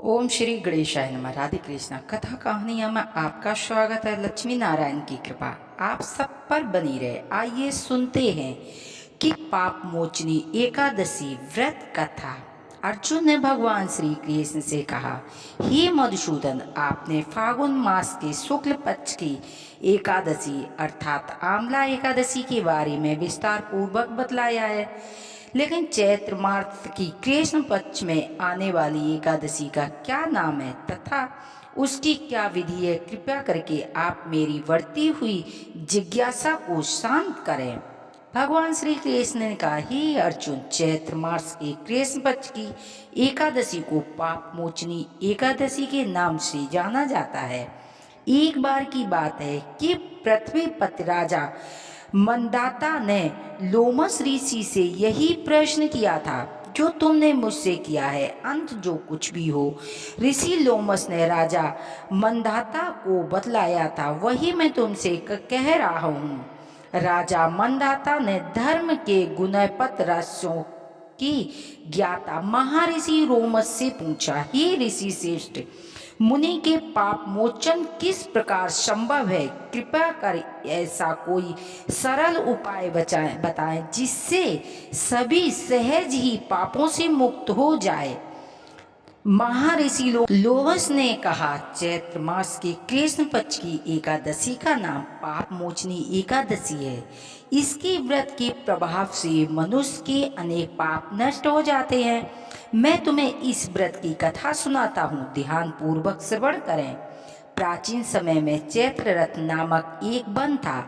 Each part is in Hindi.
ओम श्री गणेशाय नमः। राधे कृष्णा। कथा कहानियाँ में आपका स्वागत है। लक्ष्मी नारायण की कृपा आप सब पर बनी रहे। आइए सुनते हैं कि पाप मोचनी एकादशी व्रत कथा। अर्जुन ने भगवान श्री कृष्ण से कहा, हे मधुसूदन, आपने फागुन मास के शुक्ल पक्ष की एकादशी अर्थात आमला एकादशी के बारे में विस्तार पूर्वक बतलाया है, लेकिन चैत्र मास की कृष्ण पक्ष में आने वाली एकादशी का क्या नाम है तथा उसकी क्या विधि है, कृपया करके आप मेरी बढ़ती हुई जिज्ञासा को शांत करें। भगवान श्री कृष्ण ने कहा, हे अर्जुन, चैत्र मास के कृष्ण पक्ष की एकादशी को पाप मोचनी एकादशी के नाम से जाना जाता है। एक बार की बात है कि पृथ्वीपति राजा मंदाता ने लोमस ऋषि से यही प्रश्न किया था जो तुमने मुझसे किया है। अंत जो कुछ भी हो, ऋषि लोमस ने राजा मंदाता को बतलाया था, वही मैं तुमसे कह रहा हूँ। राजा मंदाता ने धर्म के गुणपत रहस्यों की ज्ञाता महर्षि रोमस से पूछा, हे ऋषि श्रेष्ठ, मुनि के पाप मोचन किस प्रकार संभव है? कृपया कर ऐसा कोई सरल उपाय बताएं जिससे सभी सहज ही पापों से मुक्त हो जाए। महर्षि लोमस ने कहा, चैत्र मास के कृष्ण पक्ष की एकादशी का नाम पाप मोचनी एकादशी है। इसके व्रत के प्रभाव से मनुष्य के अनेक पाप नष्ट हो जाते हैं। मैं तुम्हें इस व्रत की कथा सुनाता हूँ, ध्यान पूर्वक श्रवण करें। प्राचीन समय में चैत्र रथ नामक एक वन था।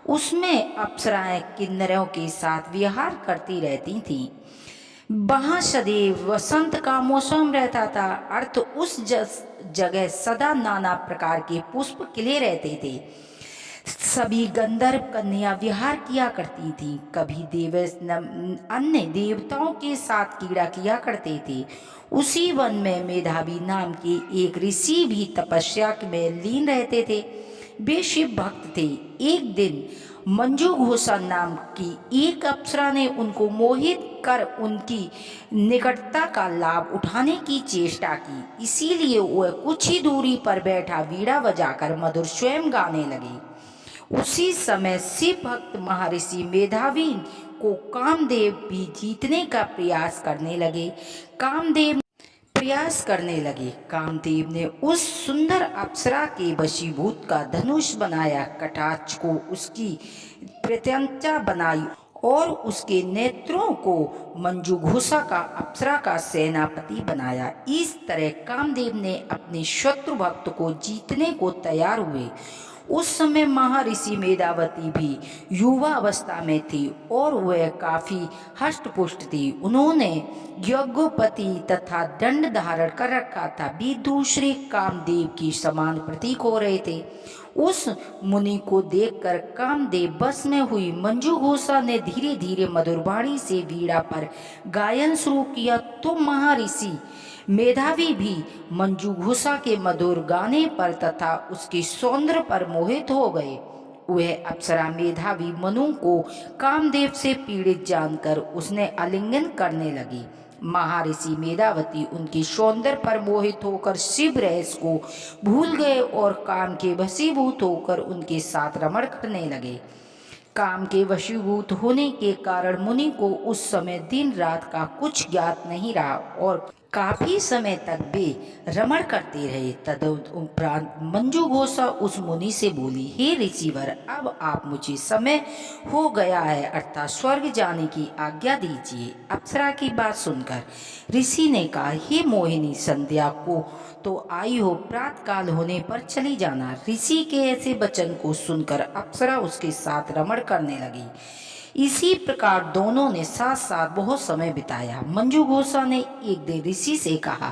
उसमें अप्सराएं किन्नरों के साथ विहार करती रहती थीं। वहाँ सदैव वसंत का मौसम रहता था, अर्थ उस जगह सदा नाना प्रकार के पुष्प खिले रहते थे। सभी गंधर्व कन्या विहार किया करती थीं। कभी अन्य देवताओं के साथ क्रीड़ा किया करते थे। उसी वन में मेधावी नाम के एक ऋषि भी तपस्या में लीन रहते थे। वे शिव भक्त थे। एक दिन मंजू घोषा नाम की एक अप्सरा ने उनको मोहित कर उनकी निकटता का लाभ उठाने की चेष्टा की। इसीलिए वह कुछ ही दूरी पर बैठा वीणा बजाकर मधुर स्वयं गाने लगे। उसी समय शिव भक्त महर्षि मेधावी को कामदेव भी जीतने का प्रयास करने लगे। कामदेव ने उस सुंदर अप्सरा के वशीभूत का धनुष बनाया, कटाक्ष को उसकी प्रत्यंचा बनाई और उसके नेत्रों को मंजूघोषा का अप्सरा का सेनापति बनाया। इस तरह कामदेव ने अपने शत्रु भक्त को जीतने को तैयार हुए। उस समय महर्षि मेधावती भी युवा अवस्था में थी और वह काफी हष्टपुष्ट थी। उन्होंने यज्ञोपति तथा दंड धारण कर रखा था। वे दूसरे कामदेव की समान प्रतीक हो रहे थे। उस मुनि को देखकर कामदेव बस में हुई मंजू घोषा ने धीरे धीरे मधुरवाणी से वीणा पर गायन शुरू किया तो महर्षि मेधावी भी मंजू घोषा के मधुर गाने पर तथा उसके सौंदर्य पर मोहित हो गए। वह अप्सरा मेधावी मनु को कामदेव से पीड़ित जानकर उसने आलिंगन करने लगी। महर्षि मेधावती उनके सौंदर्य पर मोहित होकर शिव रहस्य को भूल गए और काम के वशीभूत होकर उनके साथ रमण करने लगे। काम के वशीभूत होने के कारण मुनि को उस समय दिन रात का कुछ ज्ञात नहीं रहा और काफी समय तक वे रमण करते रहे। तदुपरांत मंजू घोषा उस मुनि से बोली, हे ऋषिवर, अब आप मुझे समय हो गया है अर्थात स्वर्ग जाने की आज्ञा दीजिए। अप्सरा की बात सुनकर ऋषि ने कहा, हे मोहिनी, संध्या को तो आई हो, प्रातः काल होने पर चली जाना। ऋषि के ऐसे वचन को सुनकर अप्सरा उसके साथ रमण करने लगी। इसी प्रकार दोनों ने साथ साथ बहुत समय बिताया। मंजू घोषा ने एक दिन ऋषि से कहा,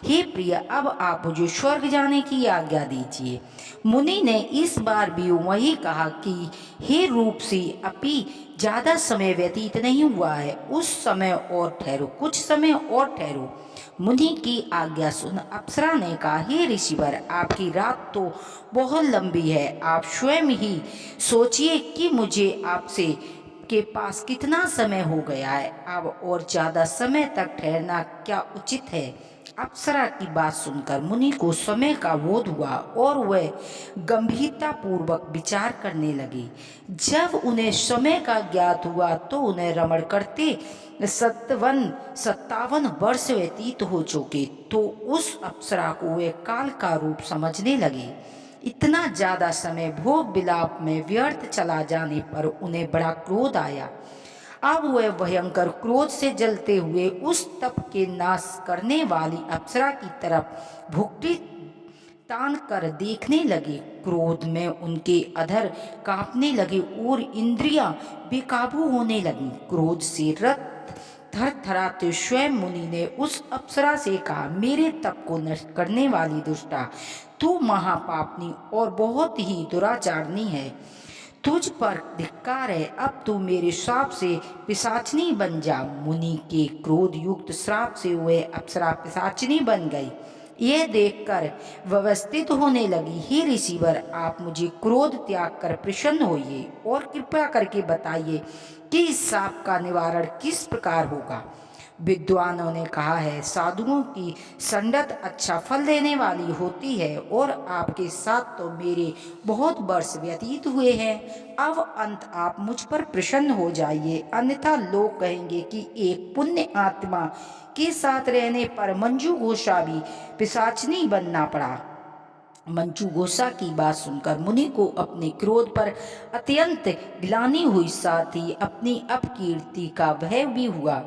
हे प्रिय, अब आप मुझे स्वर्ग जाने की आज्ञा दीजिए। मुनि ने इस बार भी वही कहा कि हे रूप से, अभी ज्यादा समय व्यतीत नहीं हुआ है, उस समय और ठहरो, कुछ समय और ठहरो। मुनि की आज्ञा सुन अप्सरा ने कहा, हे ऋषिवर, आपकी रात तो बहुत लंबी है। आप स्वयं ही सोचिए कि मुझे आपसे के पास कितना समय हो गया है। अब और ज्यादा समय तक ठहरना क्या उचित है? अप्सरा की बात सुनकर मुनि को समय का बोध हुआ और वह गंभीरता पूर्वक विचार करने लगे। जब उन्हें समय का ज्ञात हुआ तो उन्हें रमण करते 57 वर्ष व्यतीत हो चुके, तो उस अप्सरा को वे काल का रूप समझने लगे। इतना ज्यादा समय भोग विलाप में व्यर्थ चला जाने पर उन्हें बड़ा क्रोध आया। अब वह भयंकर क्रोध से जलते हुए उस तप के नाश करने वाली अप्सरा की तरफ भुक्ति तान कर देखने लगे। क्रोध में उनके अधर कांपने लगे और इंद्रियां बेकाबू होने लगी। क्रोध से रत थरथराते स्वयं मुनि ने उस अप्सरा से कहा, मेरे तप को नष्ट करने वाली दुष्टा, तू महापापनी और बहुत ही दुराचारनी है। तुझ पर धिक्कार है, अब तू मेरे श्राप से पिशाचनी बन जा। मुनि के क्रोध युक्त श्राप से वह अप्सरा पिशाचनी बन गई। यह देखकर व्यवस्थित होने लगी, हे ऋषिवर, आप मुझे क्रोध त्याग कर प्रसन्न होइए और कृपया करके बताइए कि इस श्राप का निवारण किस प्रकार होगा। विद्वानों ने कहा है, साधुओं की संगत अच्छा फल देने वाली होती है और आपके साथ तो मेरे बहुत वर्ष व्यतीत हुए हैं। अब अंत आप मुझ पर प्रसन्न हो जाइए, अन्यथा लोग कहेंगे कि एक पुण्य आत्मा के साथ रहने पर मंजू घोषा भी पिशाचनी बनना पड़ा। मंजू घोषा की बात सुनकर मुनि को अपने क्रोध पर अत्यंत ग्लानि हुई, साथ ही अपनी अपकीर्ति का भय भी हुआ।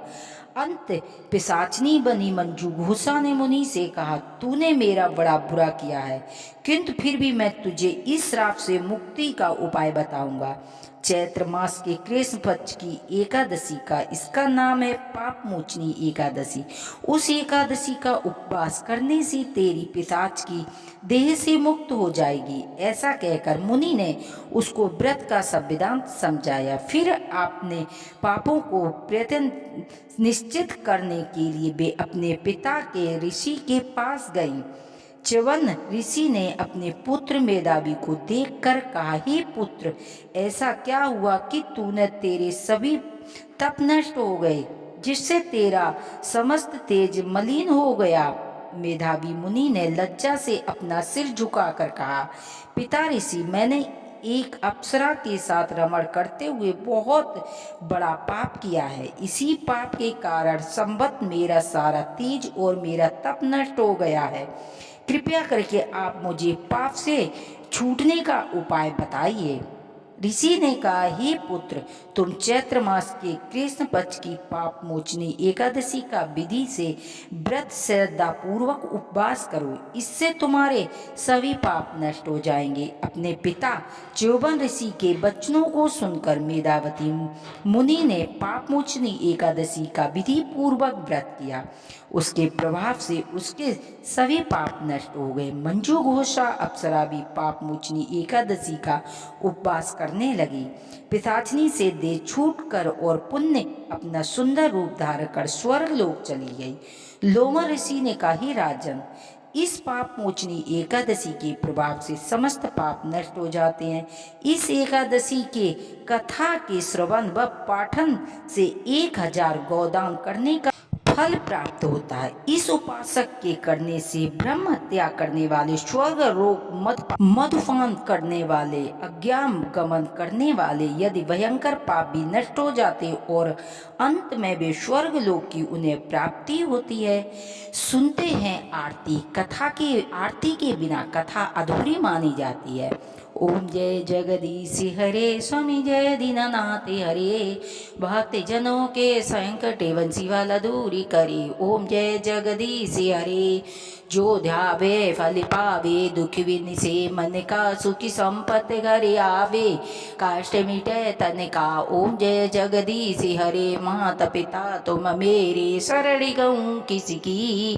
अंत पिशाचनी बनी मंजू घोषा ने मुनि से कहा, तूने मेरा बड़ा बुरा किया है, किंतु फिर भी मैं तुझे इस श्राप से मुक्ति का उपाय बताऊंगा। चैत्र मास के कृष्ण पक्ष की एकादशी का इसका नाम है पाप मोचनी एकादशी। उस एकादशी का उपवास करने से तेरी पिशाच की देह से मुक्त हो जाएगी। ऐसा कहकर मुनि ने उसको व्रत का संविधान समझाया। फिर आपने पापों को प्रयत्न निश्चित करने के लिए वे अपने पिता के ऋषि के पास गई। च्यवन ऋषि ने अपने पुत्र मेधावी को देखकर कहा, हे पुत्र, ऐसा क्या हुआ कि तूने तेरे सभी तप नष्ट हो गए, जिससे तेरा समस्त तेज मलिन हो गया। मेधावी मुनि ने लज्जा से अपना सिर झुकाकर कहा, पिता ऋषि, मैंने एक अप्सरा के साथ रमण करते हुए बहुत बड़ा पाप किया है। इसी पाप के कारण संबत मेरा सारा तेज और मेरा तप नष्ट हो गया है। कृपया करके आप मुझे पाप से छूटने का उपाय बताइए। ऋषि ने कहा, हे पुत्र, तुम चैत्र मास के कृष्ण पक्ष की पाप मोचनी एकादशी का विधि से व्रत श्रद्धा पूर्वक उपवास करो, इससे तुम्हारे सभी पाप नष्ट हो जाएंगे। अपने पिता च्यवन ऋषि के वचनों को सुनकर मेधावती मुनि ने पाप मोचनी एकादशी का विधि पूर्वक व्रत किया। उसके प्रभाव से उसके सभी पाप नष्ट हो गए। मंजू घोषा अप्सरा भी पाप मोचनी एकादशी का उपवास करने लगी। पिशाचनी से देह छूट कर और पुण्य अपना सुंदर रूप धारण कर स्वर्ग लोक चली गई। लोमा ऋषि ने कहा, हे राजन, इस पाप मोचनी एकादशी के प्रभाव से समस्त पाप नष्ट हो जाते हैं। इस एकादशी के कथा के श्रवण व पाठन से 1000 गोदान करने का फल प्राप्त होता है। इस उपासक के करने से ब्रह्म हत्या करने वाले, स्वर्ग रोग मधुपान करने वाले, अज्ञान गमन करने वाले यदि भयंकर पाप भी नष्ट हो जाते और अंत में वे स्वर्ग लोक की उन्हें प्राप्ति होती है। सुनते हैं आरती। आरती के बिना कथा अधूरी मानी जाती है। ओम जय जगदीश हरे, स्वामी जय दीनानाथ हरे, भक्त जनों के संकट वंशी वाला दूरी करे। ओम जय जगदीश हरे, जो ध्यावे फल पावे, दुख विन से मन का सुखी संपत्ति घरे आवे, काष्ट मिटे तन का। ओम जय जगदीश हरे, माता पिता तुम मेरे, शरण गऊँ किसकी,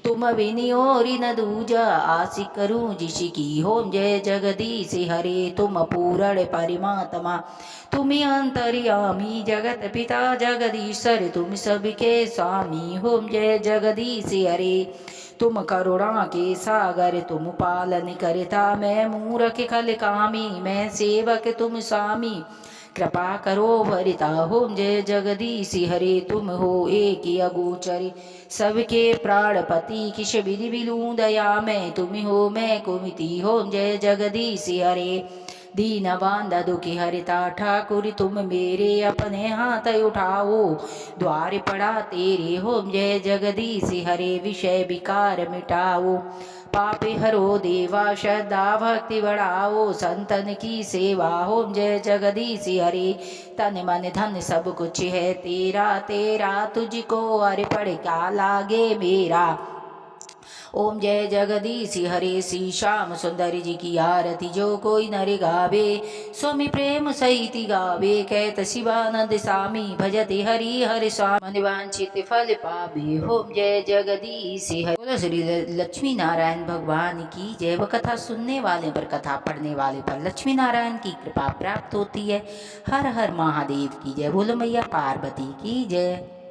तुम बिन और न दूजा, आस करूँ जिसकी। ओम जय जगदीश हरे, तुम पूर्ण परमात्मा, तुम अंतर्यामी, जगत पिता जगदीश्वर, तुम सबके स्वामी। ओम जय जगदीश हरे, तुम करुणा के सागर, तुम पालन करता, मैं मूर्ख खल कामी, मैं सेवक तुम स्वामी। कृपा करो भरिता होम जय जगदीश हरे तुम हो एक अगोचरे सबके प्राणपति किश विधि बिलूं दया मैं तुम हो मैं कुमिति होम जय जगदीश हरे दीन बांध दुखी हरिता ठाकुर तुम मेरे अपने हाथ उठाओ द्वार पड़ा तेरे होम जय जगदीश हरे विषय विकार मिटाओ पापे हरो देवा श्रद्धा भक्ति बढ़ाओ संतन की सेवा होम जय जगदीश हरे तन मन धन सब कुछ है तेरा तेरा तुझको अर्पण क्या लागे मेरा ओम जय जगदीश हरे श्री श्याम सुंदर जी की आरती जो कोई नर गावे स्वामी प्रेम सहित गावे कहत शिवानंद स्वामी भजते हरि हरि स्वामी वांछित फल पावे ओम जय जगदीश हरे बोलो श्री लक्ष्मी नारायण भगवान की जय। वह कथा सुनने वाले पर कथा पढ़ने वाले पर लक्ष्मी नारायण की कृपा प्राप्त होती है। हर हर महादेव की जय। बोलो मैया पार्वती की जय।